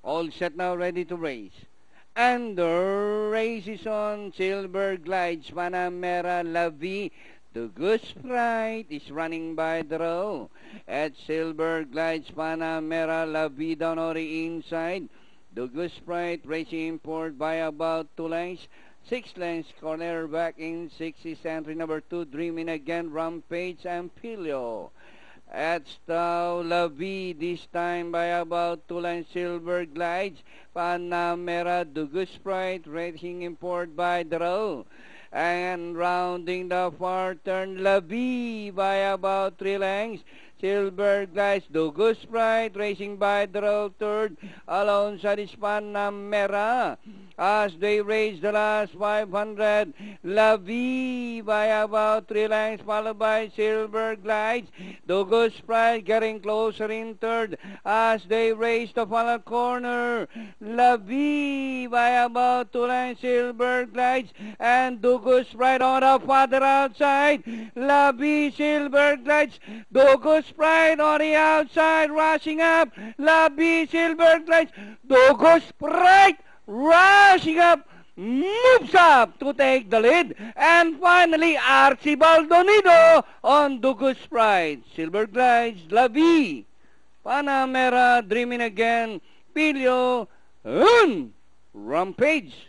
All set now, ready to race. And the race is on. Silver glides, Panamera Lavi. The Goose Sprite is running by the row. At Silver glides, Panamera Lavi down on the inside. The Goose Sprite racing import by about 2 lengths. 6 lengths, corner back in 6 is entry number 2, Dreaming Again, Rampage and Pilio. At Stow Lavi, this time by about 2 lengths, Silver glides, Panamera, the Goose Sprite, racing import by the row. And rounding the far turn, Lavi by about 3 lengths. Silver glides, the Goose Sprite, racing by the row third. Alongside is Panamera. As they race the last 500, Lavi by about 3 lengths, followed by Silver glides. The Goose Sprite getting closer in third as they race the final corner. Lavi by about 2 lengths, Silver glides, and the Goose Sprite on the farther outside. Lavi, Silver glides, the Goose Sprite on the outside, rushing up. Lavi, Silver glides, the Goose Sprite rushing up, moves up to take the lead, and finally Archibald Donido on the Goose Sprite. Silver glides, Lavi, Panamera, Dreaming Again, Pilio, Rampage.